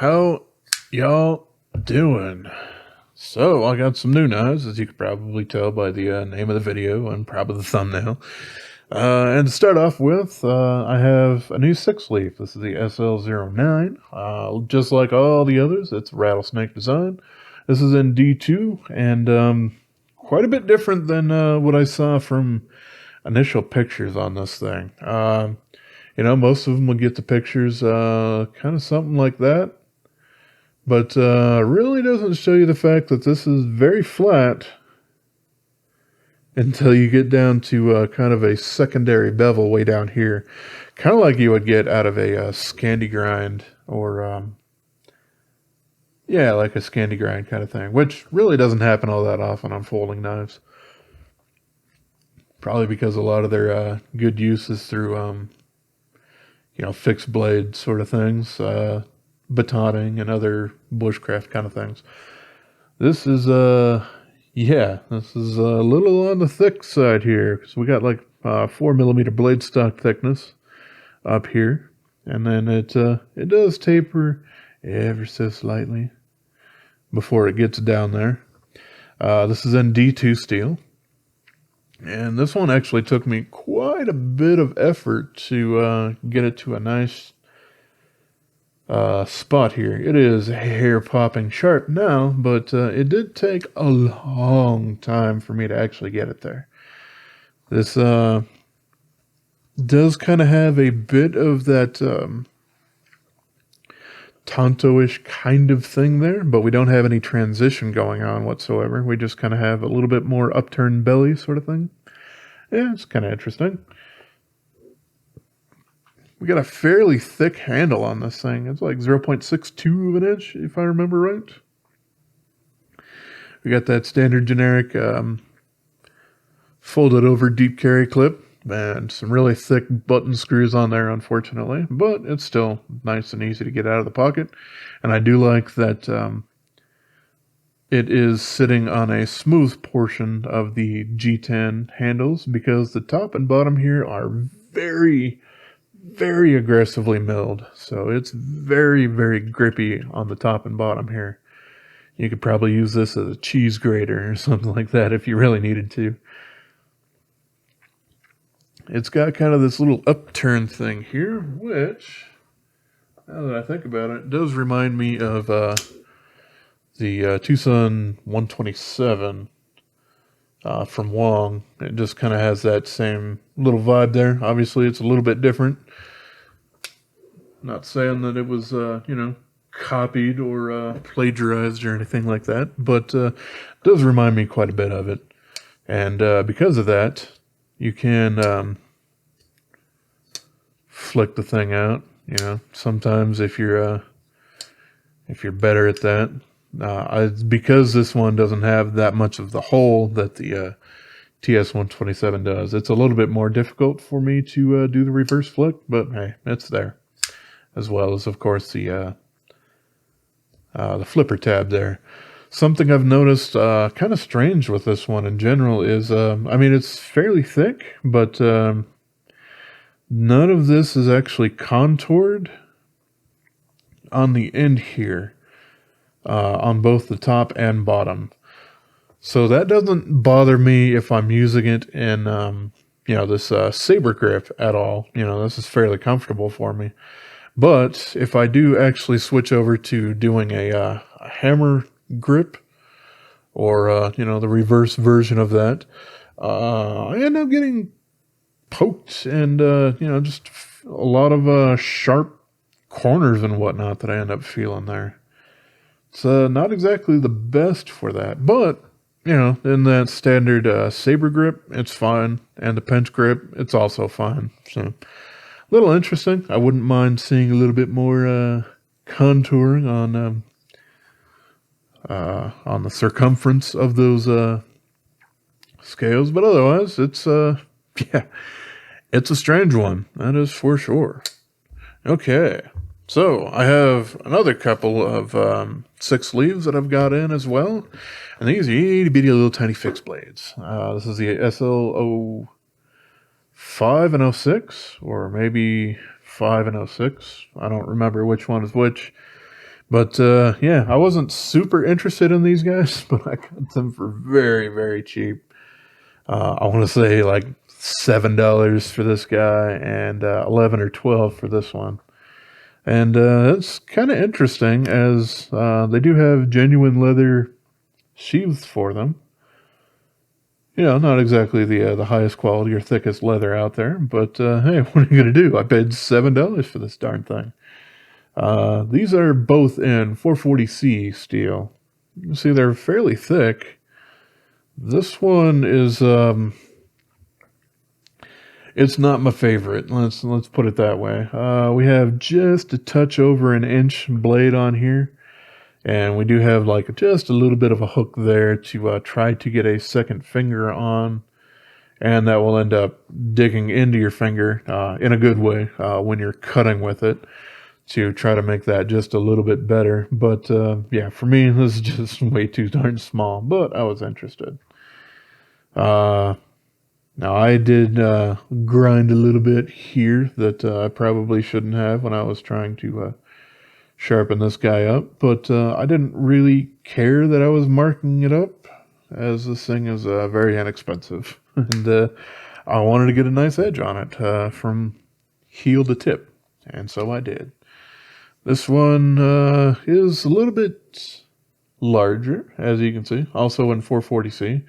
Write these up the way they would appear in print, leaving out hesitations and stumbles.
How y'all doing? So, I got some new knives, as you can probably tell by the name of the video and probably the thumbnail. And to start off with, I have a new SixLeaf. This is the SL09. Just like all the others, it's rattlesnake design. This is in D2, and quite a bit different than what I saw from initial pictures on this thing. Most of them will get the pictures kind of something like that. But really doesn't show you the fact that this is very flat until you get down to kind of a secondary bevel way down here. Kind of like you would get out of a scandi grind or, like a scandi grind kind of thing, which really doesn't happen all that often on folding knives. Probably because a lot of their good use is through, fixed blade sort of things. Batoning and other bushcraft kind of things. This is this is a little on the thick side here because we got like 4mm blade stock thickness up here, and then it does taper ever so slightly before it gets down there. This is in D2 steel, and this one actually took me quite a bit of effort to get it to a nice spot here. It is hair popping sharp now, but it did take a long time for me to actually get it there. This does kind of have a bit of that Tonto-ish kind of thing there, but we don't have any transition going on whatsoever. We just kind of have a little bit more upturned belly sort of thing. Yeah, it's kind of interesting. We got a fairly thick handle on this thing. It's like 0.62 of an inch, if I remember right. We got that standard generic folded over deep carry clip and some really thick button screws on there, unfortunately. But it's still nice and easy to get out of the pocket. And I do like that it is sitting on a smooth portion of the G10 handles because the top and bottom here are very aggressively milled, so it's very grippy on the top and bottom here. You could probably use this as a cheese grater or something like that if you really needed to. It's got kind of this little upturn thing here, which, now that I think about it, does remind me of the Tucson 127 from Wong. It just kind of has that same little vibe there. Obviously, it's a little bit different. Not saying that it was, copied or plagiarized or anything like that, but it does remind me quite a bit of it. And because of that, you can flick the thing out. Sometimes if you're better at that, because this one doesn't have that much of the hole that the TS127 does, it's a little bit more difficult for me to do the reverse flick, but hey, it's there. As well as, of course, the flipper tab there. Something I've noticed kind of strange with this one in general is, it's fairly thick, but none of this is actually contoured on the end here, on both the top and bottom. So that doesn't bother me if I'm using it in, this saber grip at all. This is fairly comfortable for me. But if I do actually switch over to doing a hammer grip or, the reverse version of that, I end up getting poked and, just a lot of sharp corners and whatnot that I end up feeling there. It's not exactly the best for that, but, in that standard saber grip, it's fine. And the pinch grip, it's also fine. So, a little interesting. I wouldn't mind seeing a little bit more contouring on the circumference of those scales, but otherwise, it's it's a strange one. That is for sure. Okay, so I have another couple of SixLeafs that I've got in as well, and these are itty bitty little tiny fixed blades. This is the SL05 and 06, or maybe 5 and 06. I don't remember which one is which. But yeah, I wasn't super interested in these guys, but I got them for very, very cheap. I want to say like $7 for this guy and 11 or 12 for this one. And it's kind of interesting as they do have genuine leather sheaths for them. You know, not exactly the highest quality or thickest leather out there, but hey, what are you gonna do? I paid $7 for this darn thing. These are both in 440C steel. You can see they're fairly thick. This one is it's not my favorite. Let's put it that way. We have just a touch over an inch blade on here, and we do have like just a little bit of a hook there to try to get a second finger on, and that will end up digging into your finger in a good way when you're cutting with it to try to make that just a little bit better. But yeah, for me, this is just way too darn small, but I was interested. Now, I did grind a little bit here that I probably shouldn't have when I was trying to sharpen this guy up, but I didn't really care that I was marking it up, as this thing is very inexpensive, and I wanted to get a nice edge on it from heel to tip, and so I did. This one is a little bit larger, as you can see, also in 440C.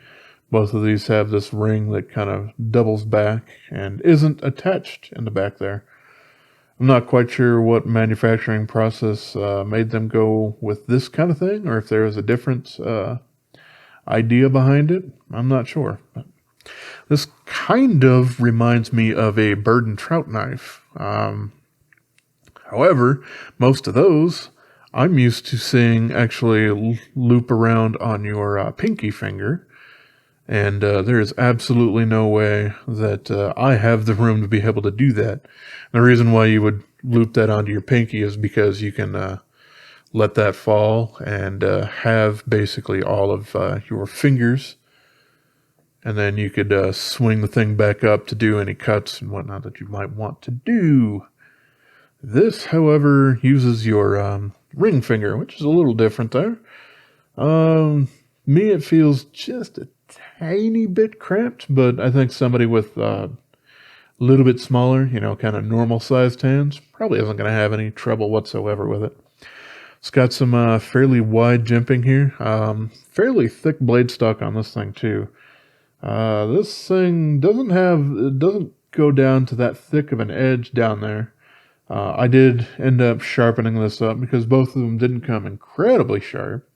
Both of these have this ring that kind of doubles back and isn't attached in the back there. I'm not quite sure what manufacturing process made them go with this kind of thing, or if there is a different idea behind it. I'm not sure. But this kind of reminds me of a bird and trout knife. However, most of those I'm used to seeing actually loop around on your pinky finger. And there is absolutely no way that I have the room to be able to do that. The reason why you would loop that onto your pinky is because you can let that fall and have basically all of your fingers. And then you could swing the thing back up to do any cuts and whatnot that you might want to do. This, however, uses your ring finger, which is a little different there. Me, it feels just a tiny bit cramped, but I think somebody with a little bit smaller, you know, kind of normal sized hands probably isn't going to have any trouble whatsoever with it. It's got some fairly wide jimping here, fairly thick blade stock on this thing too. This thing doesn't go down to that thick of an edge down there. I did end up sharpening this up because both of them didn't come incredibly sharp.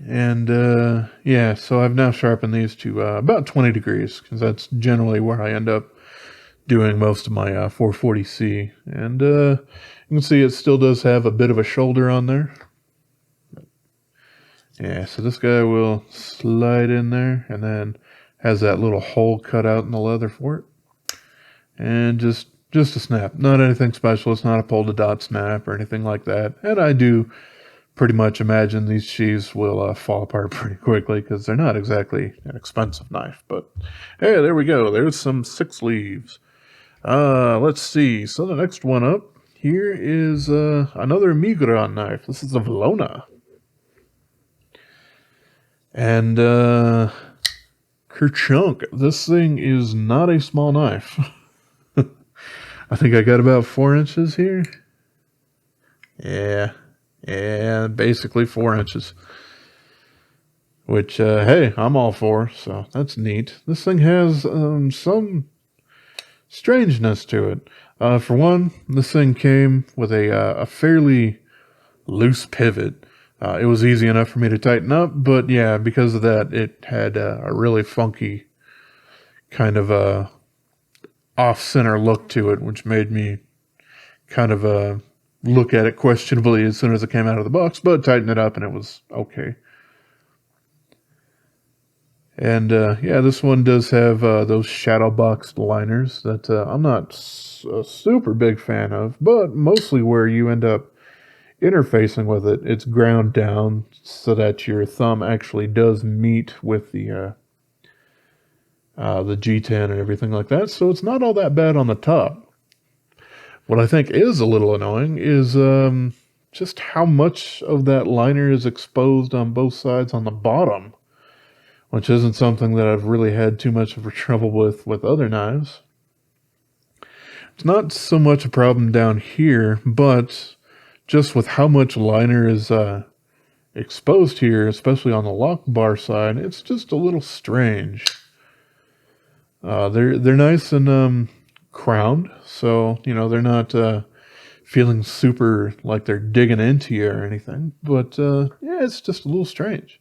And yeah, so I've now sharpened these to about 20 degrees because that's generally where I end up doing most of my 440C. And you can see it still does have a bit of a shoulder on there. Yeah, so this guy will slide in there and then has that little hole cut out in the leather for it. And just a snap. Not anything special. It's not a pull-to-dot snap or anything like that. And I do pretty much imagine these sheaths will fall apart pretty quickly because they're not exactly an expensive knife. But hey, there we go. There's some SixLeafs. Let's see. So the next one up here is another Miguron knife. This is a Velona. And kerchunk, this thing is not a small knife. I think I got about 4 inches here. Yeah, basically 4 inches. Which, hey, I'm all for, so that's neat. This thing has some strangeness to it. For one, this thing came with a fairly loose pivot. It was easy enough for me to tighten up, but yeah, because of that, it had a really funky kind of off-center look to it, which made me kind of look at it questionably as soon as it came out of the box, but tighten it up and it was okay. And yeah, this one does have those shadow boxed liners that I'm not a super big fan of, but mostly where you end up interfacing with it, it's ground down so that your thumb actually does meet with the G10 and everything like that, so it's not all that bad on the top. What I think is a little annoying is just how much of that liner is exposed on both sides on the bottom, which isn't something that I've really had too much of a trouble with other knives. It's not so much a problem down here, but just with how much liner is exposed here, especially on the lock bar side, it's just a little strange. They're nice and crowned, so they're not feeling super like they're digging into you or anything. But yeah, it's just a little strange.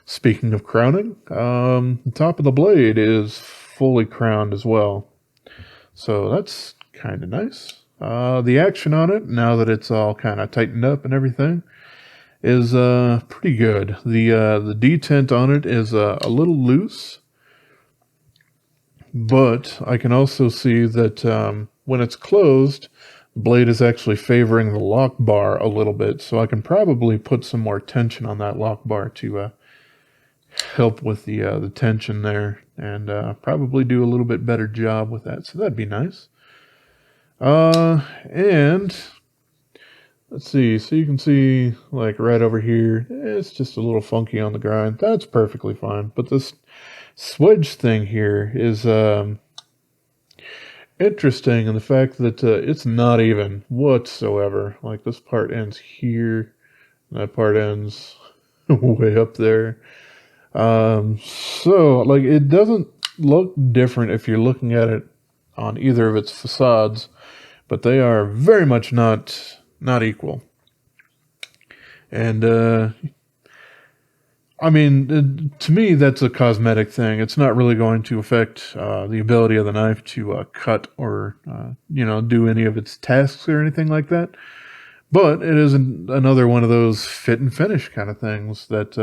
Speaking of crowning, the top of the blade is fully crowned as well. So that's kind of nice. The action on it, now that it's all kind of tightened up and everything, is pretty good. The detent on it is a little loose, but I can also see that when it's closed, the blade is actually favoring the lock bar a little bit, so I can probably put some more tension on that lock bar to help with the tension there, and probably do a little bit better job with that, so that'd be nice. And let's see, so you can see like right over here, it's just a little funky on the grind. That's perfectly fine, but this swedge thing here is interesting in the fact that it's not even whatsoever. Like this part ends here, and that part ends way up there. So like it doesn't look different if you're looking at it on either of its facades, but they are very much not equal. And I mean, to me, that's a cosmetic thing. It's not really going to affect the ability of the knife to cut or do any of its tasks or anything like that. But it is another one of those fit and finish kind of things that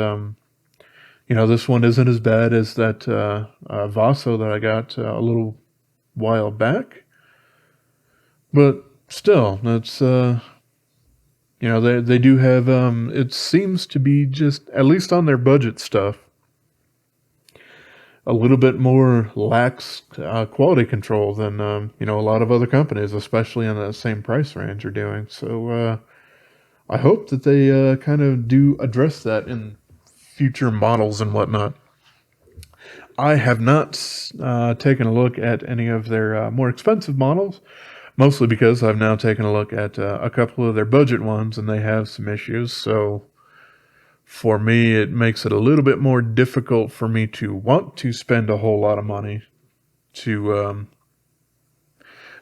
this one isn't as bad as that Vaso that I got a little while back. But still, it's, they do have, it seems to be just, at least on their budget stuff, a little bit more lax quality control than, a lot of other companies, especially in the same price range, are doing. So I hope that they kind of do address that in future models and whatnot. I have not taken a look at any of their more expensive models, mostly because I've now taken a look at a couple of their budget ones, and they have some issues. So for me, it makes it a little bit more difficult for me to want to spend a whole lot of money to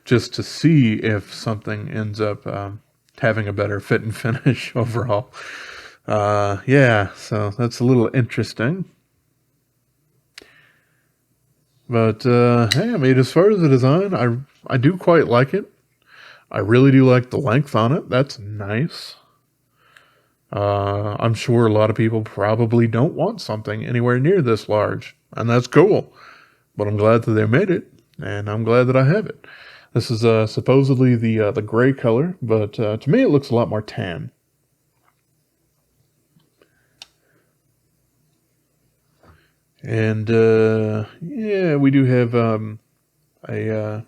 just to see if something ends up having a better fit and finish overall. Yeah, so that's a little interesting. But hey, I mean, as far as the design, I do quite like it. I really do like the length on it. That's nice. I'm sure a lot of people probably don't want something anywhere near this large, and that's cool. But I'm glad that they made it, and I'm glad that I have it. This is supposedly the gray color, but to me it looks a lot more tan. And yeah, we do have a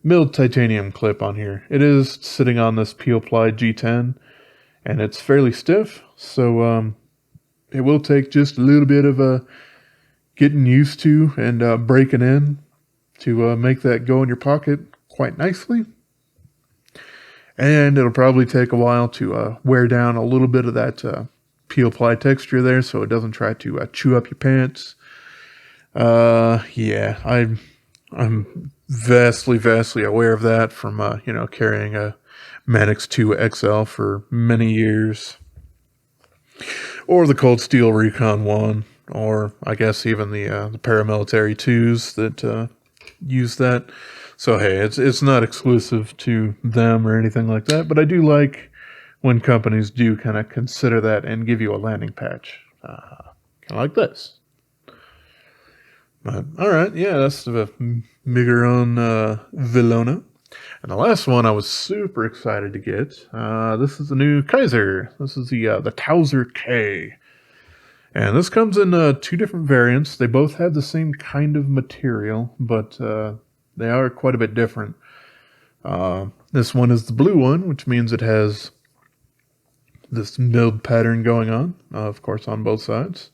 milled titanium clip on here. It is sitting on this Peel-Ply G10, and it's fairly stiff, so it will take just a little bit of getting used to and breaking in to make that go in your pocket quite nicely. And it'll probably take a while to wear down a little bit of that Peel-Ply texture there, so it doesn't try to chew up your pants. Yeah, I'm vastly aware of that from carrying a Manix 2 XL for many years, or the Cold Steel Recon 1, or I guess even the paramilitary 2s that use that. So hey, it's not exclusive to them or anything like that, but I do like when companies do kind of consider that and give you a landing patch. Kind of like this. But, alright, yeah, that's the Miguron Velona. And the last one I was super excited to get. This is the new Kizer. This is the Tauser K. And this comes in two different variants. They both have the same kind of material, but they are quite a bit different. This one is the blue one, which means it has this milled pattern going on, of course, on both sides.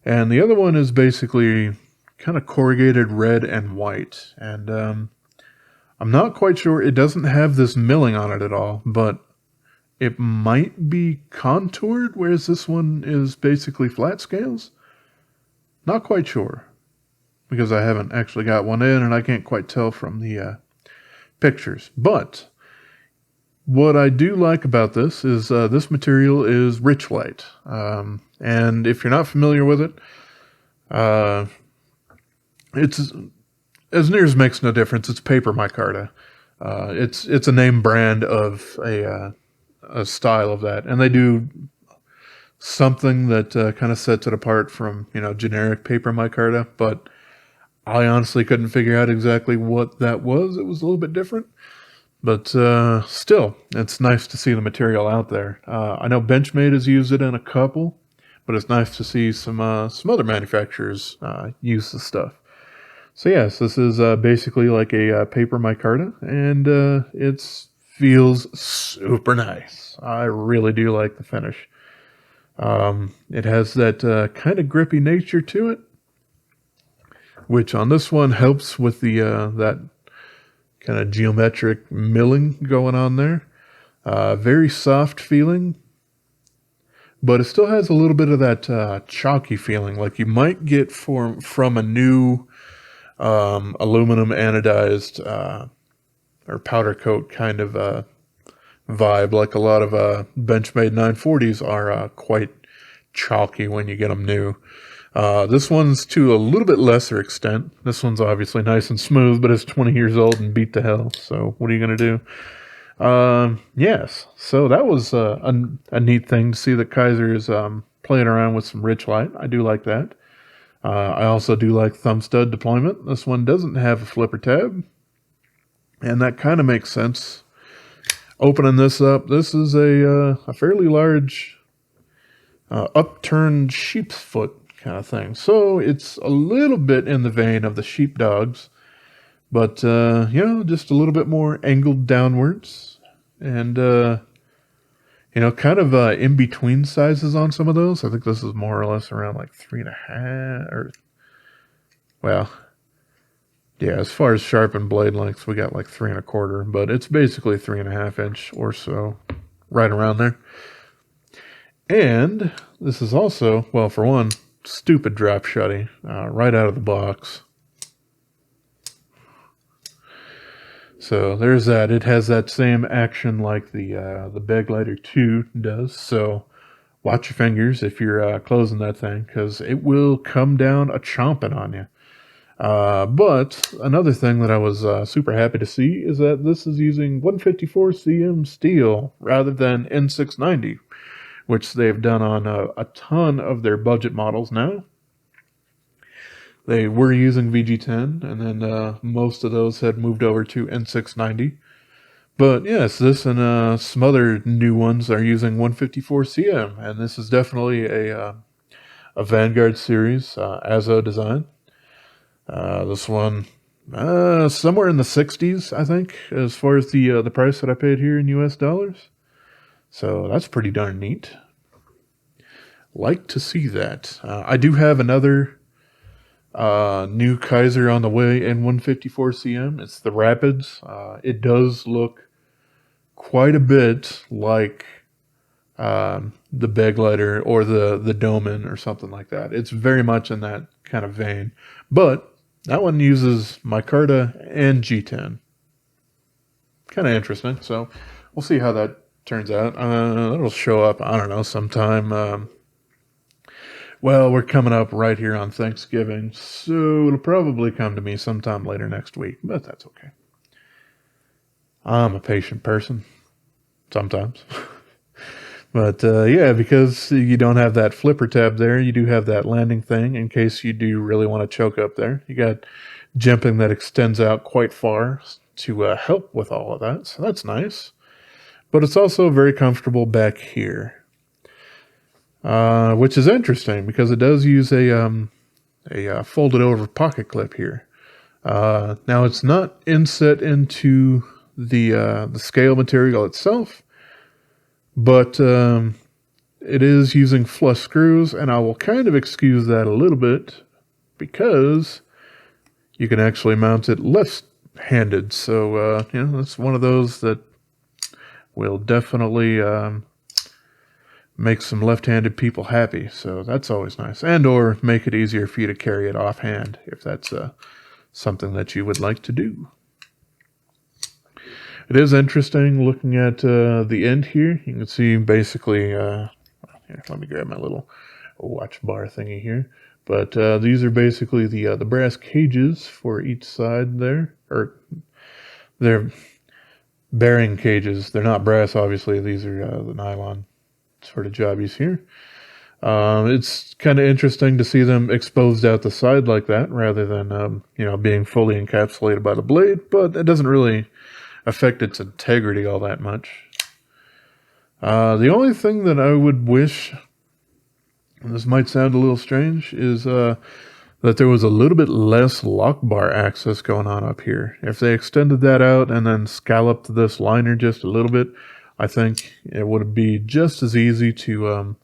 And the other one is basically kind of corrugated red and white. And I'm not quite sure. It doesn't have this milling on it at all, but it might be contoured, whereas this one is basically flat scales. Not quite sure, because I haven't actually got one in, and I can't quite tell from the pictures. But what I do like about this is this material is Richlite. And if you're not familiar with it, it's, as near as makes no difference, it's paper micarta. It's a name brand of a style of that, and they do something that kind of sets it apart from, generic paper micarta, but I honestly couldn't figure out exactly what that was. It was a little bit different, but still, it's nice to see the material out there. I know Benchmade has used it in a couple, but it's nice to see some other manufacturers use the stuff. So yes, this is basically like a paper micarta, and it feels super nice. I really do like the finish. It has that kind of grippy nature to it, which on this one helps with the that kind of geometric milling going on there. Very soft feeling, but it still has a little bit of that chalky feeling, like you might get from a new aluminum anodized or powder coat kind of vibe, like a lot of Benchmade 940s are quite chalky when you get them new. This one's to a little bit lesser extent. This one's obviously nice and smooth, but it's 20 years old and beat to hell, so what are you going to do? Yes, so that was a neat thing to see that Kizer is playing around with some Richlite. I do like that. I also do like thumb stud deployment. This one doesn't have a flipper tab, and that kind of makes sense. Opening this up, this is a fairly large upturned sheep's foot kind of thing. So it's a little bit in the vein of the Sheepdogs, but just a little bit more angled downwards, and kind of in between sizes on some of those. I think this is more or less around like 3.5, or well, yeah, as far as sharpened blade lengths, we got like 3.25, but it's basically 3.5 inch or so, right around there. And this is also, well, for one, stupid drop shutty, right out of the box. So there's that. It has that same action like the Bag Glider 2 does. So watch your fingers if you're closing that thing, because it will come down a chomping on you. But another thing that I was super happy to see is that this is using 154 cm steel rather than N690, which they've done on a ton of their budget models now. They were using VG10, and then most of those had moved over to N690. But yes, this and some other new ones are using 154 cm, and this is definitely a Vanguard series ASO design. This one, somewhere in the 60s, I think, as far as the price that I paid here in US dollars. So that's pretty darn neat. Like to see that. I do have another new Kizer on the way in 154 cm. It's the Rapids. It does look quite a bit like the Bag Glider or the Doman or something like that. It's very much in that kind of vein. But that one uses micarta and G10. Kind of interesting. So we'll see how that turns out. That'll show up, I don't know, sometime. Well, we're coming up right here on Thanksgiving, so it'll probably come to me sometime later next week, but that's okay. I'm a patient person. Sometimes. But yeah, because you don't have that flipper tab there, you do have that landing thing in case you do really want to choke up there. You got jimping that extends out quite far to help with all of that, so that's nice. But it's also very comfortable back here. Which is interesting because it does use a folded over pocket clip here. Now it's not inset into the scale material itself, but it is using flush screws, and I will kind of excuse that a little bit because you can actually mount it left-handed. So, it's one of those that will definitely make some left-handed people happy. So that's always nice. And or make it easier for you to carry it offhand if that's something that you would like to do. It is interesting looking at the end here. You can see basically, here, let me grab my little watch bar thingy here. But these are basically the brass cages for each side there. Or they're bearing cages. They're not brass, obviously. These are the nylon sort of jobbies here. It's kind of interesting to see them exposed out the side like that rather than, being fully encapsulated by the blade. But it doesn't really affect its integrity all that much. The only thing that I would wish, and this might sound a little strange, is that there was a little bit less lock bar access going on up here. If they extended that out and then scalloped this liner just a little bit, I think it would be just as easy to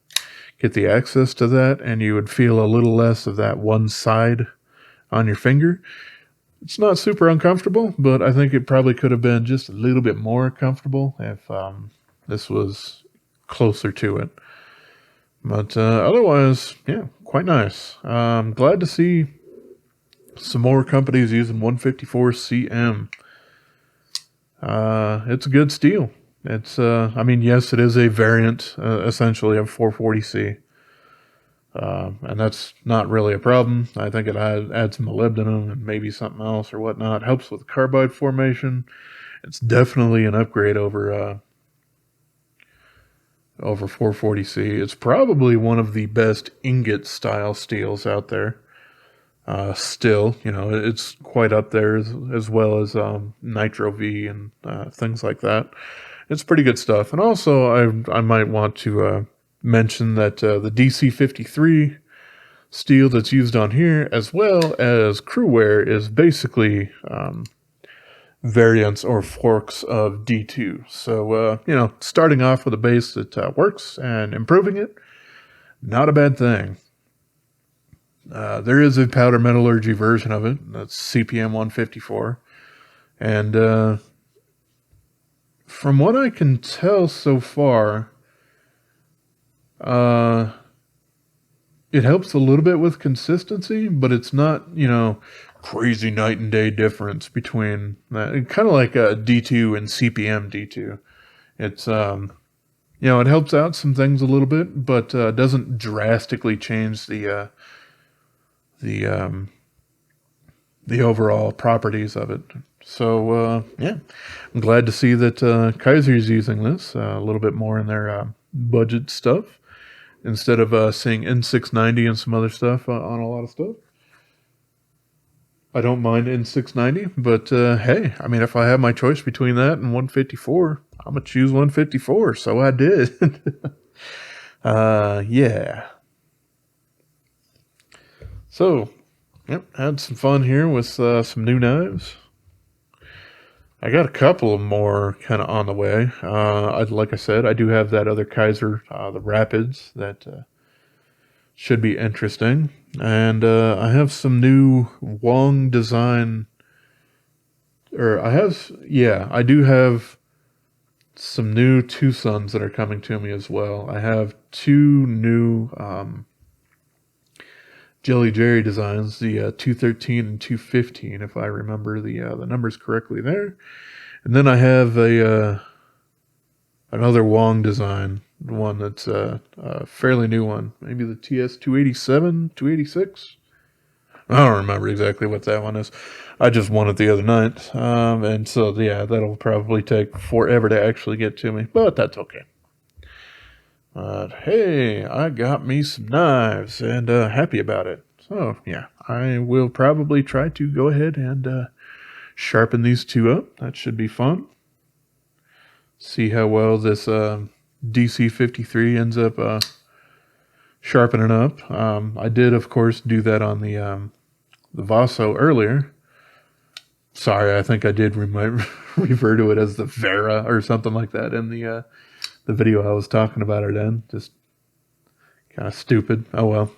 get the access to that, and you would feel a little less of that one side on your finger. It's not super uncomfortable, but I think it probably could have been just a little bit more comfortable if this was closer to it. But otherwise, yeah, quite nice. I'm glad to see some more companies using 154 CM. It's a good steel. It's, yes, it is a variant, essentially, of 440C. And that's not really a problem. I think it adds molybdenum and maybe something else or whatnot. Helps with carbide formation. It's definitely an upgrade over 440C. It's probably one of the best ingot style steels out there. Still, it's quite up there as well as Nitro V and things like that. It's pretty good stuff. And also, I might want to mention that the DC53 steel that's used on here, as well as crewware, is basically variants or forks of D2. So, starting off with a base that works and improving it, not a bad thing. There is a powder metallurgy version of it. That's CPM 154. And from what I can tell so far, it helps a little bit with consistency, but it's not, crazy night and day difference between that. Kind of like a D2 and CPM D2. It's, it helps out some things a little bit, but doesn't drastically change the overall properties of it. So, I'm glad to see that Kizer's using this a little bit more in their budget stuff instead of seeing N690 and some other stuff on a lot of stuff. I don't mind N690, but hey, if I have my choice between that and 154, I'm going to choose 154, so I did. Yeah. So, had some fun here with some new knives. I got a couple more kind of on the way. Like I said, I do have that other Kizer, the Rapids, that should be interesting. And I have some new Wong design, I do have some new Tucson's that are coming to me as well. I have two new Jelly Jerry designs, the 213 and 215, if I remember the numbers correctly there. And then I have another Wong design, one that's a fairly new one, maybe the TS 287, 286. I don't remember exactly what that one is. I just won it the other night, and so that'll probably take forever to actually get to me, but that's okay. But hey, I got me some knives and happy about it. So yeah, I will probably try to go ahead and sharpen these two up. That should be fun. See how well this DC53 ends up sharpening up. I did, of course, do that on the Vaso earlier. Sorry, I think I did refer to it as the Vera or something like that in the video I was talking about it in. Just kind of stupid. Oh well.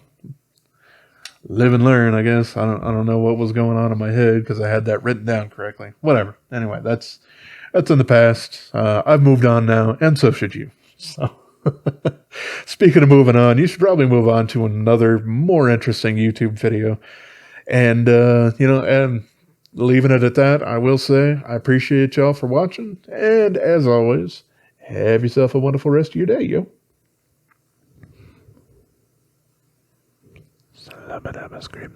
Live and learn, I guess. I don't know what was going on in my head because I had that written down correctly. Whatever. Anyway, that's in the past. I've moved on now, and so should you. So, speaking of moving on, you should probably move on to another more interesting YouTube video. And and leaving it at that, I will say I appreciate y'all for watching, and as always, have yourself a wonderful rest of your day, yo. Scream.